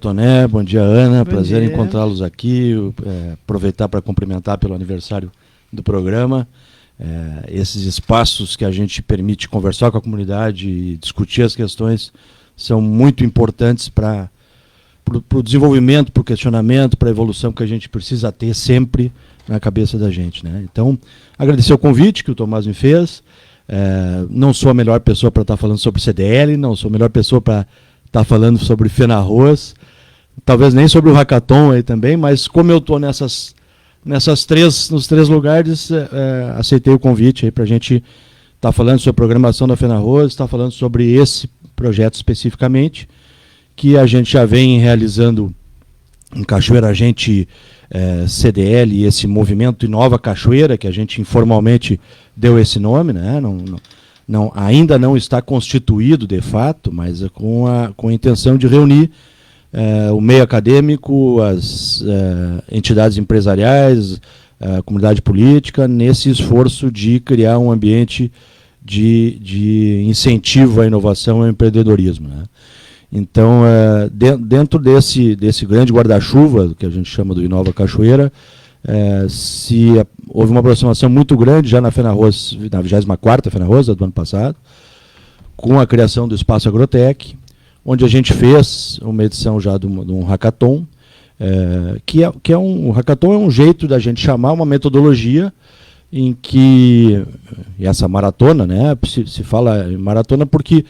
Toné, bom dia, Ana. Bom Prazer em dia. encontrá-los aqui. Aproveitar para cumprimentar pelo aniversário do programa. Esses espaços que a gente permite conversar com a comunidade e discutir as questões são muito importantes para o desenvolvimento, para o questionamento, para a evolução que a gente precisa ter sempre na cabeça da gente, né? Então, agradecer o convite que o Tomás me fez. Não sou a melhor pessoa para estar falando sobre CDL, não sou a melhor pessoa para estar falando sobre FENARROS, talvez nem sobre o Hackathon aí também, mas como eu estou nos três lugares, aceitei o convite aí para a gente estar falando sobre a programação da FENARROS, estar falando sobre esse projeto especificamente, que a gente já vem realizando em Cachoeira, a gente CDL, esse movimento Inova Cachoeira, que a gente informalmente deu esse nome, né? Ainda não está constituído de fato, mas com a intenção de reunir o meio acadêmico, as entidades empresariais, a comunidade política, nesse esforço de criar um ambiente de incentivo à inovação e ao empreendedorismo, né? Então, dentro desse grande guarda-chuva, que a gente chama do Inova Cachoeira, houve uma aproximação muito grande já na FENARROS, na 24ª FENARROS do ano passado, com a criação do Espaço Agrotec, onde a gente fez uma edição já de um hackathon, o hackathon é um jeito da gente chamar uma metodologia em que, e essa maratona, né, se fala em maratona porque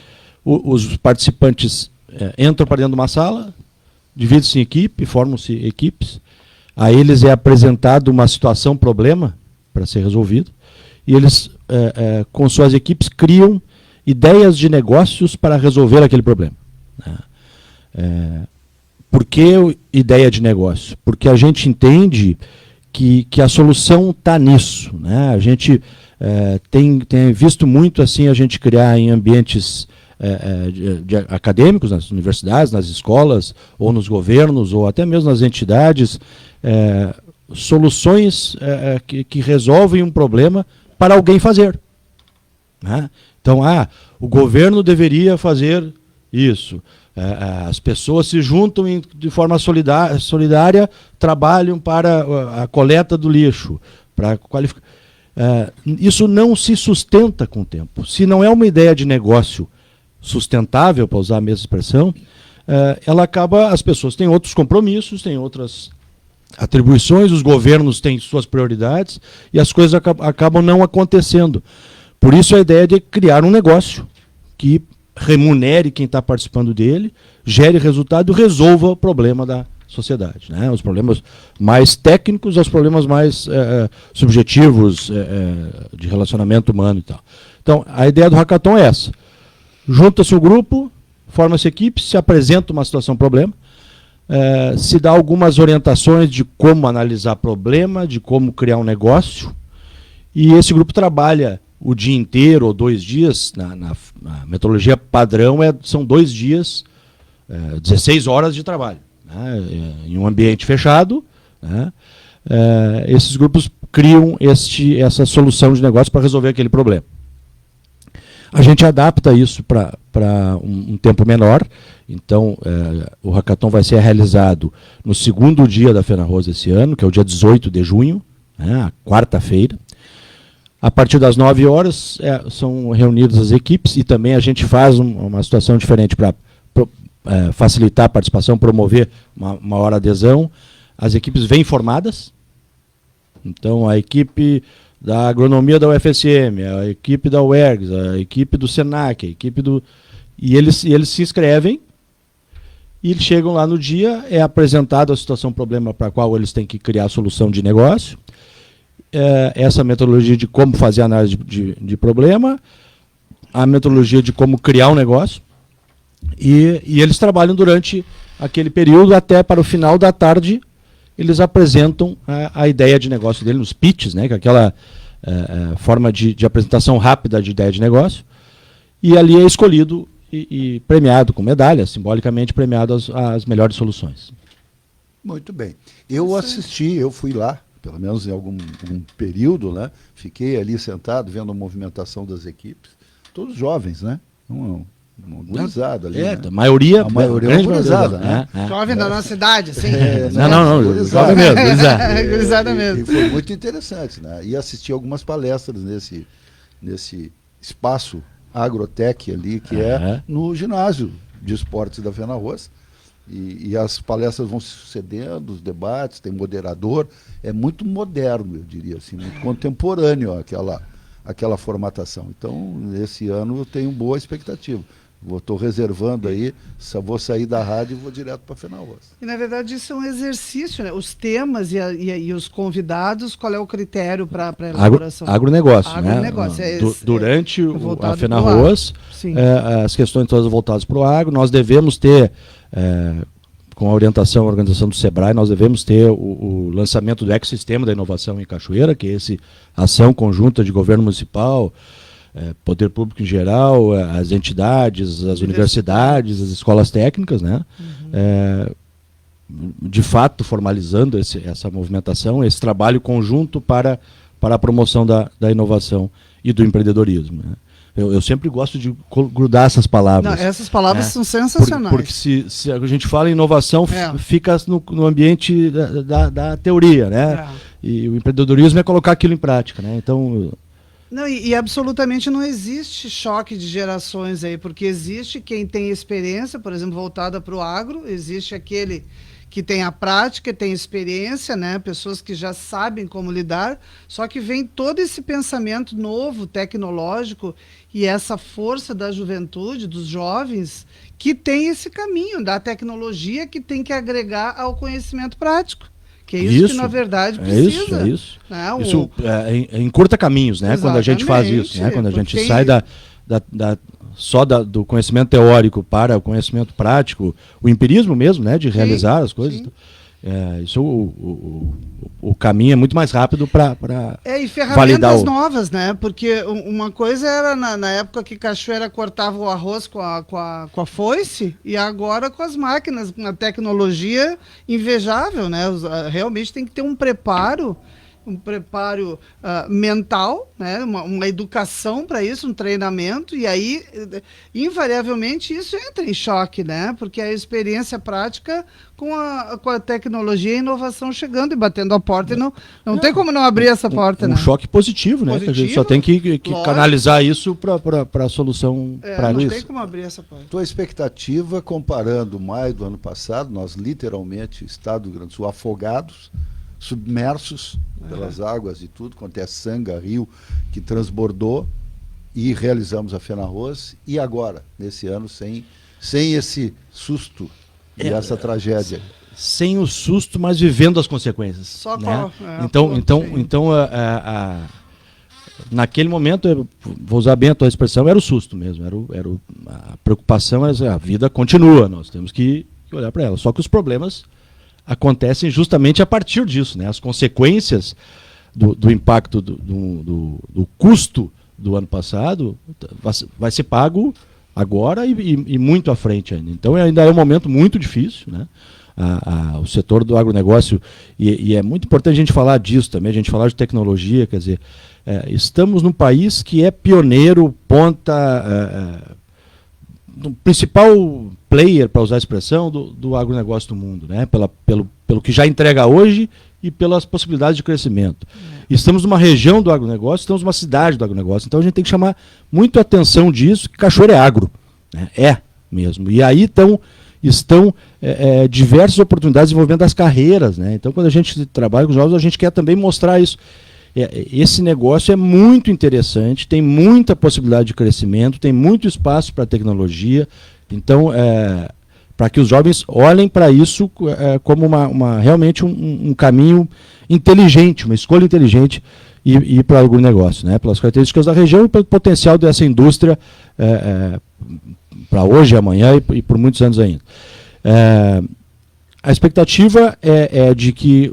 os participantes entram para dentro de uma sala, dividem-se em equipe, formam-se equipes, a eles é apresentado uma situação, problema, para ser resolvido, e eles, com suas equipes, criam ideias de negócios para resolver aquele problema. Por que ideia de negócio? Porque a gente entende que a solução está nisso, né? A gente tem visto muito assim a gente criar em ambientes acadêmicos, nas universidades, nas escolas, ou nos governos, ou até mesmo nas entidades, soluções que resolvem um problema para alguém fazer, né? Então, o governo deveria fazer isso. As pessoas se juntam de forma solidária, trabalham para a coleta do lixo, para qualificar. Isso não se sustenta com o tempo. Se não é uma ideia de negócio sustentável, para usar a mesma expressão, ela acaba, as pessoas têm outros compromissos, têm outras atribuições, os governos têm suas prioridades e as coisas acabam não acontecendo. Por isso a ideia de criar um negócio que remunere quem está participando dele, gere resultado e resolva o problema da sociedade, né? Os problemas mais técnicos aos problemas mais subjetivos, de relacionamento humano e tal. Então, a ideia do hackathon é essa. Junta-se o grupo, forma-se equipe, se apresenta uma situação-problema, se dá algumas orientações de como analisar problema, de como criar um negócio, e esse grupo trabalha o dia inteiro ou 2 dias, na metodologia padrão são 2 dias, 16 horas de trabalho, né, em um ambiente fechado, né. Esses grupos criam essa solução de negócio para resolver aquele problema. A gente adapta isso para um tempo menor, então o hackathon vai ser realizado no 2º dia da FENARROS esse ano, que é o dia 18 de junho, né, a quarta-feira. A partir das 9 horas são reunidas as equipes e também a gente faz uma situação diferente para facilitar a participação, promover uma maior adesão. As equipes vêm formadas, então a equipe da agronomia da UFSM, a equipe da UERGS, a equipe do SENAC, a equipe do... E eles se inscrevem e eles chegam lá no dia, é apresentada a situação, problema para a qual eles têm que criar a solução de negócio, essa metodologia de como fazer a análise de problema, a metodologia de como criar um negócio, e eles trabalham durante aquele período até para o final da tarde, eles apresentam a ideia de negócio dele nos pitches, né, que é aquela forma de apresentação rápida de ideia de negócio, e ali é escolhido e premiado com medalha, simbolicamente premiado as melhores soluções. Muito bem. Eu assisti, eu fui lá, pelo menos em algum período, né? Fiquei ali sentado, vendo a movimentação das equipes, todos jovens, né? uma gurizada ali. A maioria é uma gurizada, né? Jovem da nossa cidade, sim. Não, jovem mesmo, gurizada. Gurizada mesmo. E foi muito interessante, né? E assisti algumas palestras nesse espaço agrotec ali, que é no ginásio de esportes da FENARROS. E as palestras vão se sucedendo, os debates, tem moderador, é muito moderno, eu diria assim, muito contemporâneo aquela formatação. Então, esse ano eu tenho boa expectativa. Estou reservando aí, vou sair da rádio e vou direto para a FENARROS. E, na verdade, isso é um exercício, né? Os temas e os convidados, qual é o critério para a elaboração? Agronegócio, Agronegócio, né? Durante a voltado FENARROS, as questões todas voltadas para o agro, nós devemos ter, com a orientação, a organização do SEBRAE, nós devemos ter o lançamento do ecossistema da inovação em Cachoeira, que é essa ação conjunta de governo municipal, poder público em geral, as entidades, as universidades, as escolas técnicas, né? De fato, formalizando essa movimentação, esse trabalho conjunto para a promoção da inovação e do empreendedorismo, né? Eu sempre gosto de grudar essas palavras. Não, essas palavras são sensacionais. Porque se a gente fala em inovação, fica no ambiente da teoria, né? E o empreendedorismo é colocar aquilo em prática, né? Então... Não, e absolutamente não existe choque de gerações aí, porque existe quem tem experiência, por exemplo, voltada para o agro, existe aquele que tem a prática, tem experiência, né? Pessoas que já sabem como lidar, só que vem todo esse pensamento novo, tecnológico, e essa força da juventude, dos jovens, que tem esse caminho da tecnologia que tem que agregar ao conhecimento prático. Que é isso que, na verdade, precisa. Isso. Isso encurta caminhos, né? Quando a gente faz isso, né? Quando a gente sai só do conhecimento teórico para o conhecimento prático, o empirismo mesmo, né? De realizar as coisas. Isso, o caminho é muito mais rápido para e ferramentas novas, né? Porque uma coisa era na época que Cachoeira cortava o arroz com a foice, e agora com as máquinas, com a tecnologia invejável, né? Realmente tem que ter um preparo mental, né? Uma educação para isso, um treinamento, e aí, invariavelmente, isso entra em choque, né? Porque a experiência prática com a tecnologia e a inovação chegando e batendo a porta, e não tem como não abrir essa porta, né? Um choque positivo, né? Que a gente só tem que canalizar isso para a solução para isso. Não tem como abrir essa porta. Tua expectativa, comparando maio do ano passado, nós literalmente, Estado do Rio Grande do Sul, afogados, submersos pelas águas e tudo, quanto é sanga, rio, que transbordou, e realizamos a FENARROS, e agora, nesse ano, sem esse susto e essa tragédia. Sem o susto, mas vivendo as consequências. Só né? Então, naquele momento, vou usar bem a tua expressão, era o susto mesmo, a preocupação era a vida continua, nós temos que olhar para ela, só que os problemas acontecem justamente a partir disso, né? As consequências do impacto do custo do ano passado vai ser pago agora e muito à frente ainda. Então ainda é um momento muito difícil, né? O setor do agronegócio, e é muito importante a gente falar disso também, a gente falar de tecnologia, quer dizer, estamos num país que é pioneiro, o principal player, para usar a expressão, do agronegócio do mundo, né? Pelo que já entrega hoje e pelas possibilidades de crescimento. Estamos numa região do agronegócio, estamos numa cidade do agronegócio, então a gente tem que chamar muito a atenção disso, que Cachoeira é agro, né? É mesmo. E aí estão diversas oportunidades de desenvolvimento das carreiras, né? Então, quando a gente trabalha com os jovens, a gente quer também mostrar isso. Esse negócio é muito interessante, tem muita possibilidade de crescimento, tem muito espaço para tecnologia. Então, para que os jovens olhem para isso como realmente um caminho inteligente, uma escolha inteligente, e para o agronegócio, né? Pelas características da região e pelo potencial dessa indústria para hoje, amanhã e por muitos anos ainda. A expectativa é de que,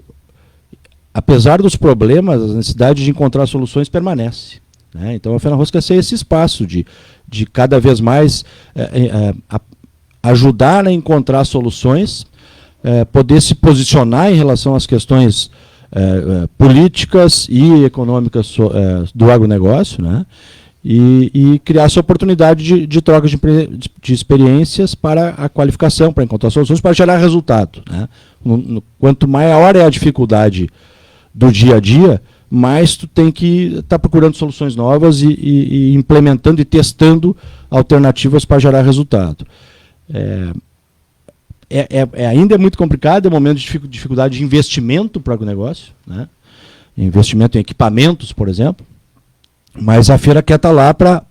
apesar dos problemas, a necessidade de encontrar soluções permanece, né? Então a FENARROS quer ser esse espaço de cada vez mais ajudar a encontrar soluções, poder se posicionar em relação às questões políticas e econômicas do agronegócio, né? e criar essa oportunidade de troca de experiências para a qualificação, para encontrar soluções, para gerar resultado, né? Quanto maior é a dificuldade do dia a dia, mais tu tem que estar procurando soluções novas e implementando e testando alternativas para gerar resultado. Ainda é muito complicado, é um momento de dificuldade de investimento para o negócio, né? Investimento em equipamentos, por exemplo, mas a feira quer estar lá para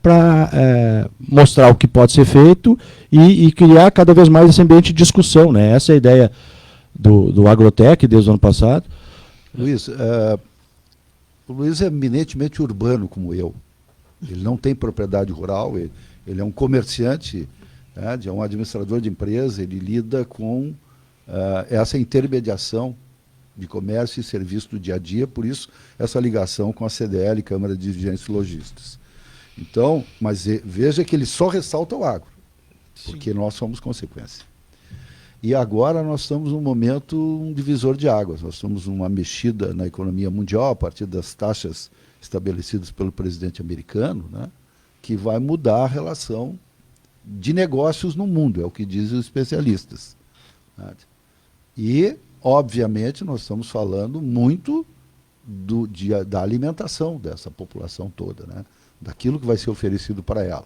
mostrar o que pode ser feito e criar cada vez mais esse ambiente de discussão, né? Essa é a ideia do Agrotech desde o ano passado. Luiz, o Luiz é eminentemente urbano como eu. Ele não tem propriedade rural, ele é um comerciante, né, é um administrador de empresa, ele lida com essa intermediação de comércio e serviço do dia a dia, por isso essa ligação com a CDL, Câmara de Dirigentes Lojistas. Então, mas veja que ele só ressalta o agro, porque nós somos consequência. E agora nós estamos num momento, um divisor de águas, nós estamos numa mexida na economia mundial, a partir das taxas estabelecidas pelo presidente americano, né, que vai mudar a relação de negócios no mundo, é o que dizem os especialistas. Né? E, obviamente, nós estamos falando muito da alimentação dessa população toda, né? Daquilo que vai ser oferecido para ela.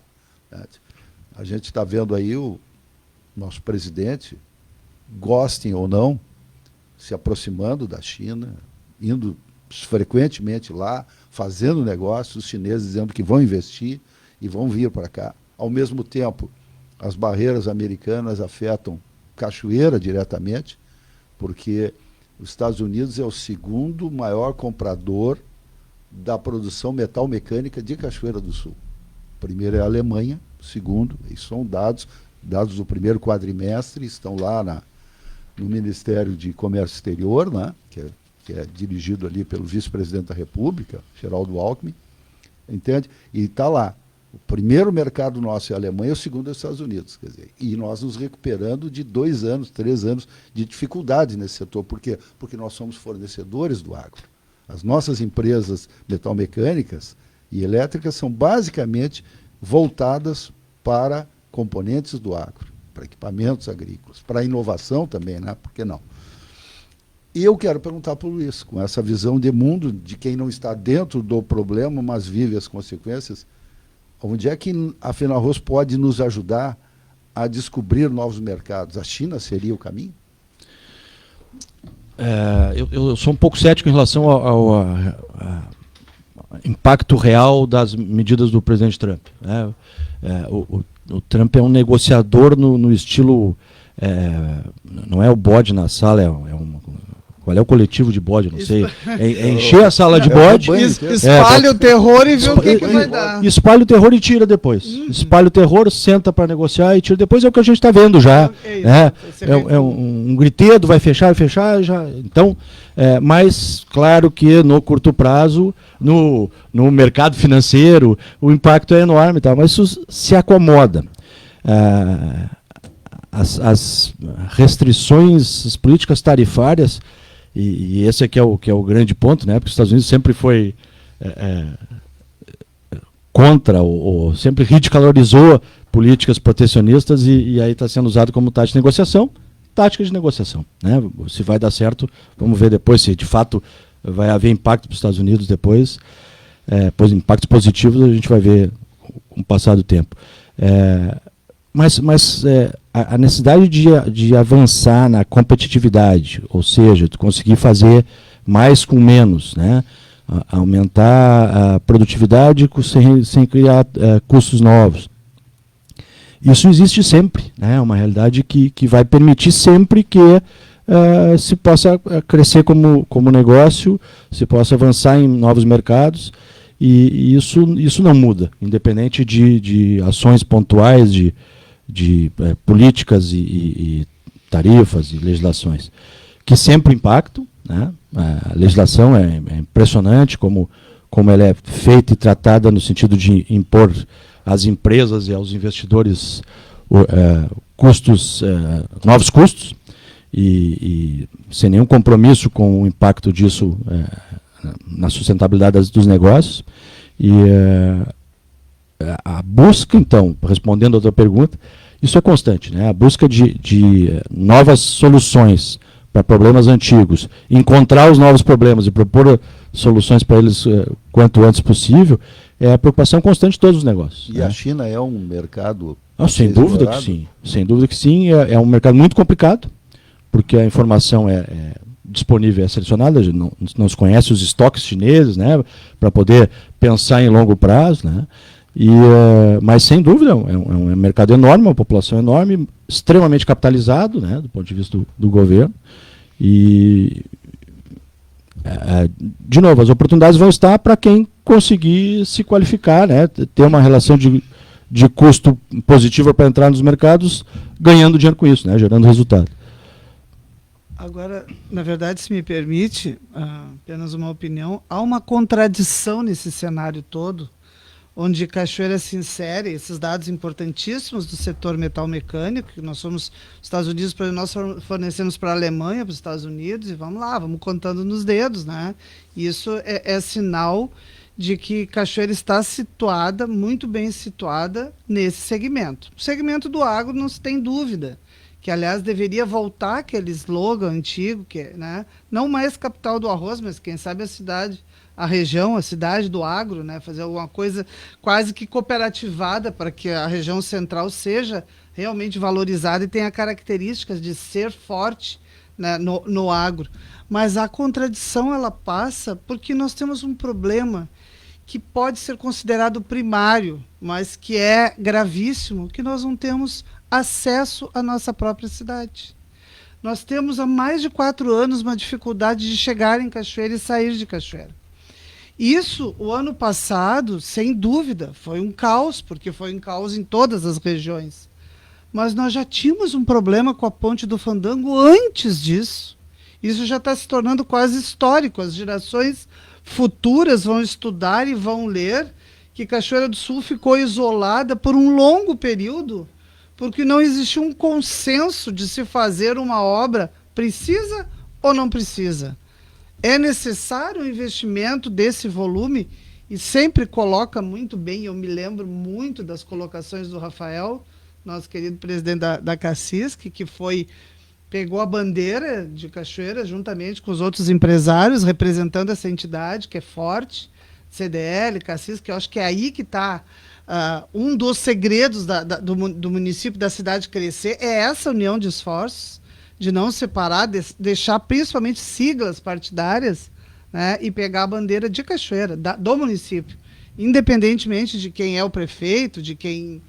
Né? A gente está vendo aí o nosso presidente, gostem ou não, se aproximando da China, indo frequentemente lá, fazendo negócios, os chineses dizendo que vão investir e vão vir para cá. Ao mesmo tempo, as barreiras americanas afetam Cachoeira diretamente, porque os Estados Unidos é o segundo maior comprador da produção metal mecânica de Cachoeira do Sul. O primeiro é a Alemanha, o segundo, e são dados do primeiro quadrimestre, estão lá no Ministério de Comércio Exterior, né, que é dirigido ali pelo vice-presidente da República, Geraldo Alckmin, entende? E está lá. O primeiro mercado nosso é a Alemanha, o segundo é os Estados Unidos. Quer dizer, e nós nos recuperando de 2 anos, 3 anos de dificuldade nesse setor. Por quê? Porque nós somos fornecedores do agro. As nossas empresas metalmecânicas e elétricas são basicamente voltadas para componentes do agro, para equipamentos agrícolas, para a inovação também, né? Por que não? E eu quero perguntar para o Luiz, com essa visão de mundo de quem não está dentro do problema, mas vive as consequências, onde é que a Fenarroz pode nos ajudar a descobrir novos mercados? A China seria o caminho? Eu sou um pouco cético em relação ao impacto real das medidas do presidente Trump, né? O Trump é um negociador no estilo... não é o bode na sala, qual é o coletivo de bode, não sei. Encher a sala de bode. Espalha o terror e vê o que vai dar. Espalha o terror e tira depois. Espalha o terror, senta para negociar e tira depois. É o que a gente está vendo já. É um gritedo, vai fechar. Já. Então, mas claro que no curto prazo, no mercado financeiro, o impacto é enorme, tá? Mas isso se acomoda. As restrições, as políticas tarifárias, e esse aqui é o grande ponto, né? Porque os Estados Unidos sempre foi contra, ou sempre ridicularizou políticas protecionistas e aí está sendo usado como tática de negociação, né? Se vai dar certo, vamos ver depois se de fato vai haver impacto para os Estados Unidos depois, impactos positivos a gente vai ver com o passar do tempo. Mas a necessidade de avançar na competitividade, ou seja, de conseguir fazer mais com menos, né? Aumentar a produtividade sem criar custos novos. Isso existe sempre, né? É uma realidade que vai permitir sempre que se possa crescer como negócio, se possa avançar em novos mercados, e isso não muda, independente de ações pontuais, de políticas e tarifas e legislações, que sempre impactam, né? A legislação é impressionante como ela é feita e tratada no sentido de impor às empresas e aos investidores novos custos, e sem nenhum compromisso com o impacto disso na sustentabilidade dos negócios. a busca, então, respondendo a tua pergunta, isso é constante, né? A busca de novas soluções para problemas antigos, encontrar os novos problemas e propor soluções para eles quanto antes possível, é a preocupação constante de todos os negócios. E né? a China é um mercado... Sem dúvida que sim. Sem dúvida que sim. É um mercado muito complicado, porque a informação é disponível, é selecionada, não se conhece os estoques chineses, né, para poder pensar em longo prazo, né? Mas sem dúvida é um mercado enorme, uma população enorme, extremamente capitalizado, né, do ponto de vista do governo. E de novo, as oportunidades vão estar para quem conseguir se qualificar, né, ter uma relação de custo positiva para entrar nos mercados, ganhando dinheiro com isso, né, gerando resultado. Agora, na verdade, se me permite, apenas uma opinião, há uma contradição nesse cenário todo, onde Cachoeira se insere, esses dados importantíssimos do setor metal mecânico, que nós somos, os Estados Unidos, nós fornecemos para a Alemanha, para os Estados Unidos, e vamos lá, vamos contando nos dedos, né? Isso é sinal de que Cachoeira está situada, muito bem situada, nesse segmento. O segmento do agro não se tem dúvida, que aliás deveria voltar aquele slogan antigo, que é, né, não mais capital do arroz, mas quem sabe a região, a cidade do agro, né, fazer alguma coisa quase que cooperativada para que a região central seja realmente valorizada e tenha características de ser forte, né, no agro. Mas a contradição ela passa porque nós temos um problema que pode ser considerado primário, mas que é gravíssimo, que nós não temos acesso à nossa própria cidade. Nós temos há mais de 4 anos uma dificuldade de chegar em Cachoeira e sair de Cachoeira. Isso, o ano passado, sem dúvida, foi um caos, porque foi um caos em todas as regiões. Mas nós já tínhamos um problema com a Ponte do Fandango antes disso. Isso já está se tornando quase histórico. As gerações futuras vão estudar e vão ler que Cachoeira do Sul ficou isolada por um longo período, porque não existiu um consenso de se fazer uma obra, precisa ou não precisa. É necessário um investimento desse volume, e sempre coloca muito bem, eu me lembro muito das colocações do Rafael, nosso querido presidente da CACISC, que pegou a bandeira de Cachoeira juntamente com os outros empresários, representando essa entidade que é forte, CDL, CACISC, que eu acho que é aí que está um dos segredos do município, da cidade crescer, é essa união de esforços, de não separar, deixar principalmente siglas partidárias, né, e pegar a bandeira de Cachoeira, do município, independentemente de quem é o prefeito, de quem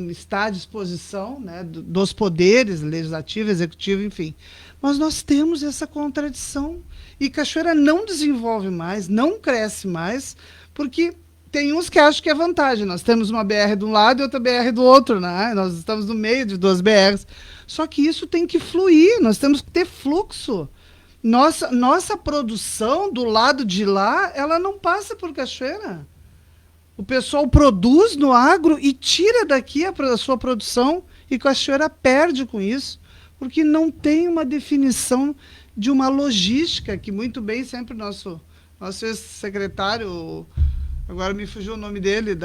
está à disposição, né, dos poderes legislativo, executivo, enfim. Mas nós temos essa contradição, e Cachoeira não desenvolve mais, não cresce mais, porque tem uns que acham que é vantagem. Nós temos uma BR de um lado e outra BR do outro, né? Nós estamos no meio de 2 BRs. Só que isso tem que fluir, nós temos que ter fluxo. Nossa produção do lado de lá, ela não passa por Cachoeira. O pessoal produz no agro e tira daqui a sua produção, e Cachoeira perde com isso, porque não tem uma definição de uma logística, que muito bem sempre nosso ex-secretário, agora me fugiu o nome dele,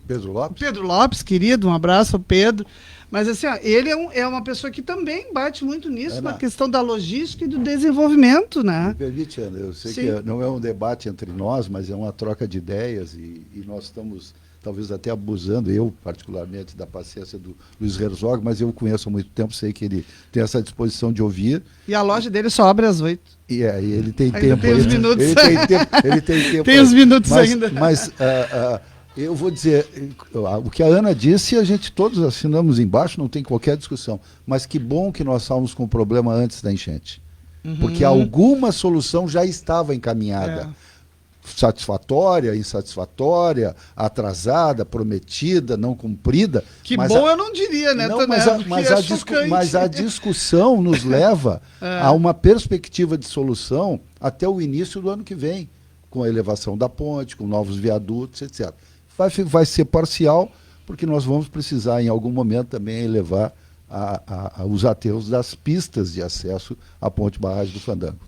Pedro Lopes? Pedro Lopes, querido, um abraço ao Pedro. Mas assim, ele é uma pessoa que também bate muito nisso, na questão da logística e do desenvolvimento, né? Me permite, Ana, eu sei Sim. que não é um debate entre nós, mas é uma troca de ideias, e nós estamos talvez até abusando, eu particularmente, da paciência do Luiz Herzog, mas eu o conheço há muito tempo, sei que ele tem essa disposição de ouvir. E a loja dele só abre às 8. E ele tem Ainda tempo. tem uns minutos. Ele tem tempo. Tem uns minutos ainda. Mas eu vou dizer, o que a Ana disse, a gente todos assinamos embaixo, não tem qualquer discussão. Mas que bom que nós estávamos com o problema antes da enchente. Porque alguma solução já estava encaminhada. Satisfatória, insatisfatória, atrasada, prometida, não cumprida. Que bom eu não diria, né, não, mas a discussão nos leva a uma perspectiva de solução até o início do ano que vem, com a elevação da ponte, com novos viadutos, etc. Vai ser parcial, porque nós vamos precisar, em algum momento, também elevar os aterros das pistas de acesso à ponte barragem do Fandango.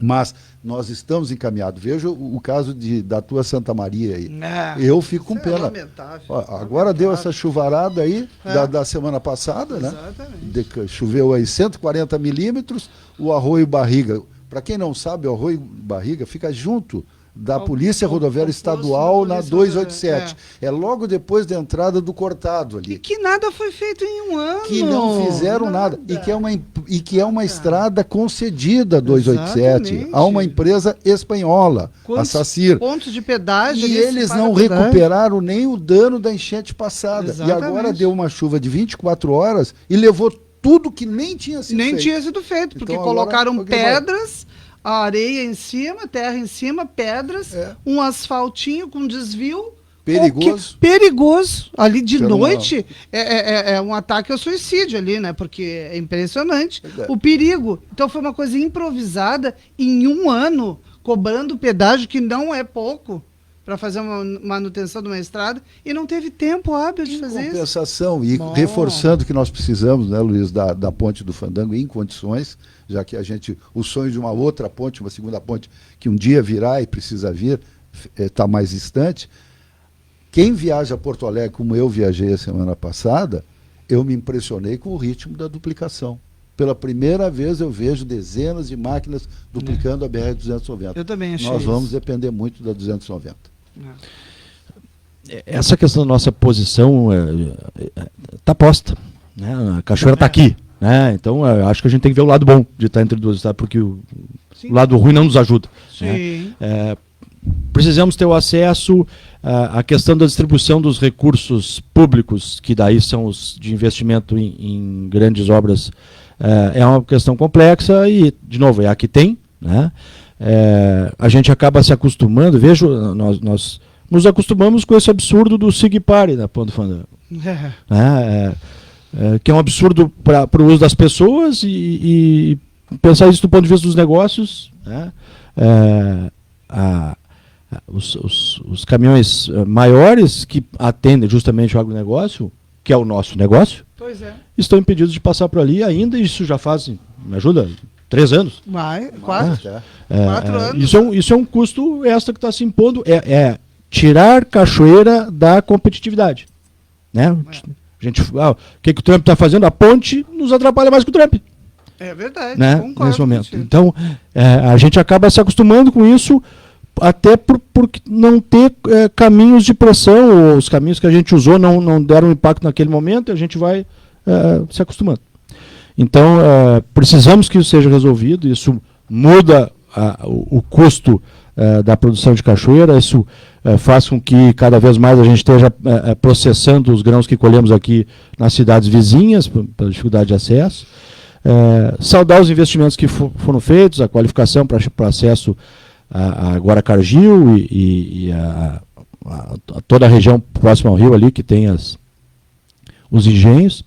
Mas nós estamos encaminhados. Veja o caso da tua Santa Maria aí. É, Eu fico com isso pena. É lamentável. Ó, agora deu essa chuvarada aí da semana passada, né? Exatamente. Choveu aí 140 milímetros, o Arroio Barriga. Para quem não sabe, o Arroio Barriga fica junto da Polícia Rodoviária Estadual na 287. É logo depois da entrada do Cortado ali. E que nada foi feito em um ano. Que não fizeram nada. E que é uma estrada concedida 287 Exatamente. a uma empresa espanhola, a SACIR. Pontos de pedágio. E ali, eles se paga não pedágio. recuperaram nem o dano da enchente passada. Exatamente. E agora deu uma chuva de 24 horas e levou tudo que nem tinha sido feito. Nem tinha sido feito, porque Então, agora, colocaram o que vai? pedras, a areia em cima, terra em cima, pedras, um asfaltinho com desvio. Perigoso. Perigoso. Ali de Pelo noite é um ataque ao suicídio ali, né? Porque é impressionante É. o perigo. Então foi uma coisa improvisada em um ano, cobrando pedágio, que não é pouco, para fazer uma manutenção de uma estrada, e não teve tempo hábil de fazer isso. Compensação, e Bom. reforçando que nós precisamos, né, Luiz, da ponte do Fandango em condições, já que o sonho de uma outra ponte, uma segunda ponte, que um dia virá e precisa vir, está mais distante. Quem viaja a Porto Alegre, como eu viajei a semana passada, eu me impressionei com o ritmo da duplicação. Pela primeira vez eu vejo dezenas de máquinas duplicando a BR-290. Eu também achei Nós vamos isso. depender muito da 290. Essa questão da nossa posição está posta. Né? A cachoeira está aqui. Né? Então, acho que a gente tem que ver o lado bom de estar entre duas estados, porque o lado ruim não nos ajuda. Sim. Né? Precisamos ter o acesso à questão da distribuição dos recursos públicos, que daí são os de investimento em grandes obras. É uma questão complexa e, de novo, é a que tem. Né? A gente acaba se acostumando, vejo, nós nos acostumamos com esse absurdo do SIGPARE na Ponta do Fandango. Né? Que é um absurdo para o uso das pessoas e pensar isso do ponto de vista dos negócios. Né? Os caminhões maiores que atendem justamente o agronegócio, que é o nosso negócio, Pois é. estão impedidos de passar por ali ainda, e isso já faz, me ajuda, 3 anos. Vai, 4. Tá? 4 anos. Isso é um custo extra que está se impondo, tirar Cachoeira da competitividade. Né? A gente, o que o Trump está fazendo? A ponte nos atrapalha mais que o Trump. É verdade, Né? concordo Nesse momento. contigo. Então, a gente acaba se acostumando com isso, até por não ter caminhos de pressão, ou os caminhos que a gente usou não deram impacto naquele momento, e a gente vai se acostumando. Então, precisamos que isso seja resolvido, isso muda o custo da produção de cachoeira, isso faz com que cada vez mais a gente esteja processando os grãos que colhemos aqui nas cidades vizinhas, pela dificuldade de acesso. Saudar os investimentos que foram feitos, a qualificação para acesso a Guaracargil e a toda a região próxima ao rio ali, que tem os engenhos,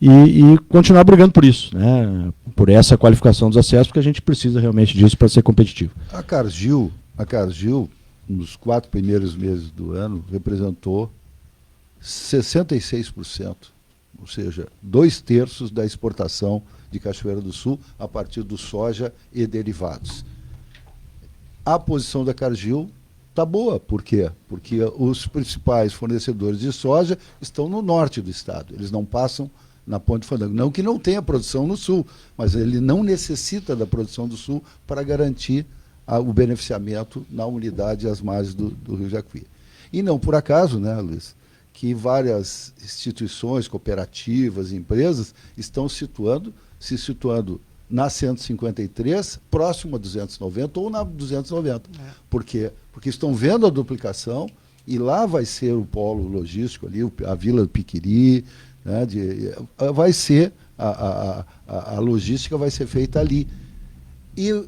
e continuar brigando por isso, né? Por essa qualificação dos acessos, porque a gente precisa realmente disso para ser competitivo. A Cargill, nos 4 primeiros meses do ano, representou 66%, ou seja, 2/3 da exportação de Cachoeira do Sul a partir do soja e derivados. A posição da Cargill está boa. Por quê? Porque os principais fornecedores de soja estão no norte do estado. Eles não passam na Ponte do Fandango. Não que não tenha produção no sul, mas ele não necessita da produção do sul para garantir o beneficiamento na unidade e as margens do Rio Jacuí. E não por acaso, né, Luiz, que várias instituições, cooperativas, empresas estão se situando na 153, próximo a 290 ou na 290. Por quê? Porque estão vendo a duplicação e lá vai ser o polo logístico ali, a Vila do Piquiri, né, vai ser, a logística vai ser feita ali.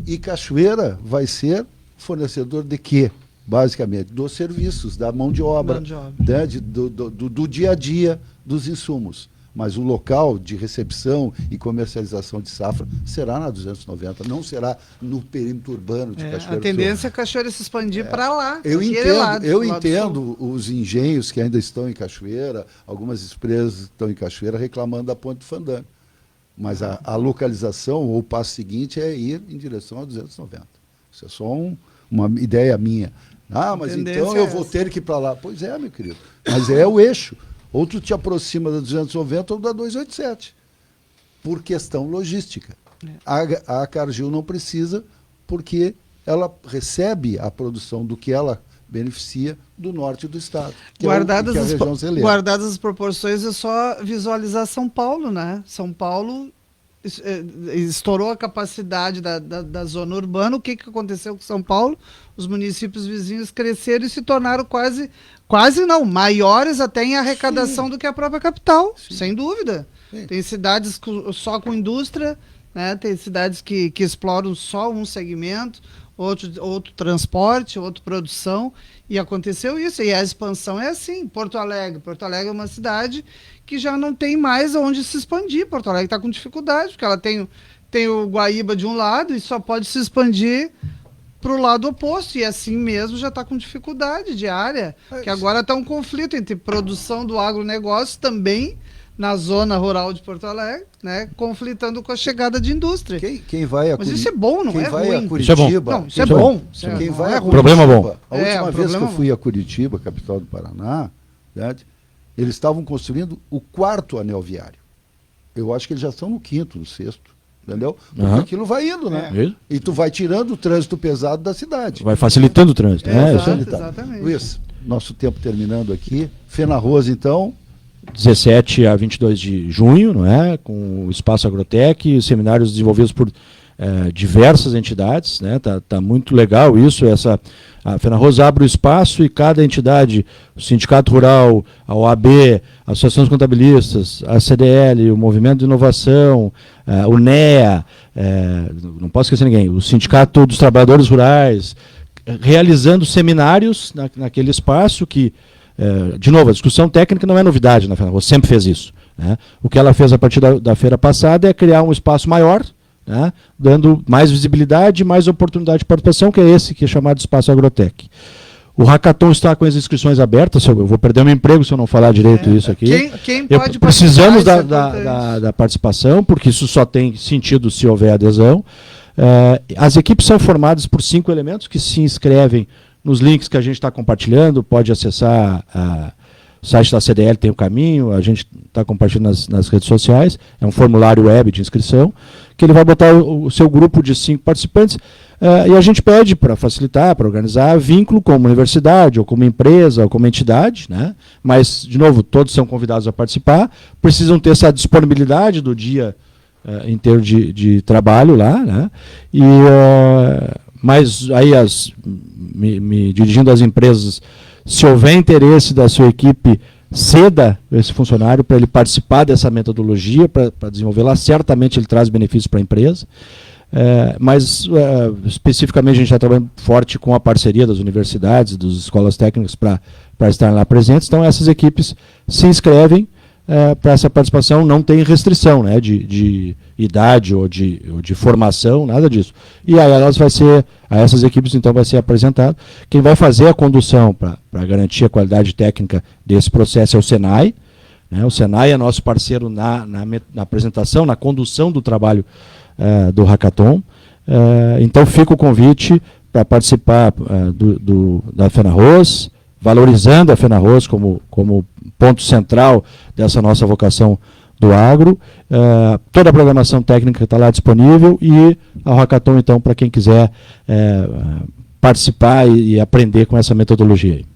E Cachoeira vai ser fornecedor de quê? Basicamente, dos serviços, da mão de obra, né, do dia a dia dos insumos. Mas o local de recepção e comercialização de safra será na 290, não será no perímetro urbano de Cachoeira. A tendência é a Cachoeira se expandir para lá. Eu lado entendo os engenhos que ainda estão em Cachoeira, algumas empresas estão em Cachoeira reclamando da Ponte do Fandango. Mas a localização ou o passo seguinte é ir em direção a 290. Isso é só uma ideia minha. Ah, mas então eu vou ter que ir para lá. Pois é, meu querido. Mas é o eixo. Ou tu te aproxima da 290 ou da 287. Por questão logística. A Cargill não precisa, porque ela recebe a produção do que ela beneficia do norte do estado, que guardadas, é a região celeira. Guardadas as proporções, é só visualizar São Paulo, né? São Paulo estourou a capacidade da zona urbana. O que aconteceu com São Paulo? Os municípios vizinhos cresceram e se tornaram quase não, maiores até em arrecadação do que a própria capital, sem dúvida. Tem cidades só com indústria, né? Tem cidades que exploram só um segmento, outro transporte, outra produção, e aconteceu isso. E a expansão é assim. Porto Alegre é uma cidade que já não tem mais onde se expandir. Porto Alegre está com dificuldade, porque ela tem o Guaíba de um lado e só pode se expandir para o lado oposto, e assim mesmo já está com dificuldade de área, que agora está um conflito entre produção do agronegócio também na zona rural de Porto Alegre, né, conflitando com a chegada de indústria. Quem vai a Mas isso é bom, não é ruim. Quem vai a Curitiba... Não, isso é bom. Quem vai a Curitiba, problema bom. A última vez que eu fui a Curitiba, capital do Paraná, né, eles estavam construindo o 4º anel viário. Eu acho que eles já estão no 5º, no 6º. Entendeu? Porque aquilo vai indo, né? E tu vai tirando o trânsito pesado da cidade. Vai facilitando o trânsito. Exatamente. Luiz, nosso tempo terminando aqui. FENARROSS, então... 17 a 22 de junho, não é? Com o Espaço Agrotec, seminários desenvolvidos por diversas entidades, né? Tá muito legal isso. A FENARROSS abre o espaço e cada entidade, o Sindicato Rural, a OAB, a Associação dos Contabilistas, a CDL, o Movimento de Inovação, o NEA, não posso esquecer ninguém, o Sindicato dos Trabalhadores Rurais, realizando seminários naquele espaço que, de novo, a discussão técnica não é novidade na FENARROSS, sempre fez isso, né? O que ela fez a partir da feira passada é criar um espaço maior, né, dando mais visibilidade, mais oportunidade de participação, que é esse que é chamado Espaço Agrotec. O Hackathon está com as inscrições abertas. Eu vou perder meu emprego se eu não falar direito isso aqui. Quem pode precisamos da participação, porque isso só tem sentido se houver adesão. As equipes são formadas por 5 elementos que se inscrevem nos links que a gente está compartilhando. Pode acessar o site da CDL, tem o caminho, a gente está compartilhando nas redes sociais. É um formulário web de inscrição, que ele vai botar o seu grupo de 5 participantes, e a gente pede para facilitar, para organizar vínculo como universidade, ou como empresa, ou como entidade, né? Mas, de novo, todos são convidados a participar, precisam ter essa disponibilidade do dia inteiro de trabalho lá, né? Mas aí, me dirigindo às empresas, se houver interesse da sua equipe, ceda esse funcionário para ele participar dessa metodologia, para desenvolvê-la. Certamente ele traz benefícios para a empresa. Mas, especificamente, a gente está trabalhando forte com a parceria das universidades, das escolas técnicas, para estarem lá presentes. Então, essas equipes se inscrevem para essa participação. Não tem restrição, né, de idade ou de formação, nada disso. E aí a essas equipes, então, vai ser apresentado. Quem vai fazer a condução para garantir a qualidade técnica desse processo é o Senai. Né? O Senai é nosso parceiro na apresentação, na condução do trabalho do Hackathon. Então fica o convite para participar da FENARROSS, valorizando a FENARROSS como ponto central dessa nossa vocação do agro. Toda a programação técnica está lá disponível, e a Hackathon, então, para quem quiser participar e aprender com essa metodologia aí.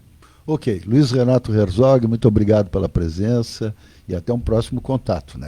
Ok. Luiz Renato Herzog, muito obrigado pela presença e até um próximo contato, né?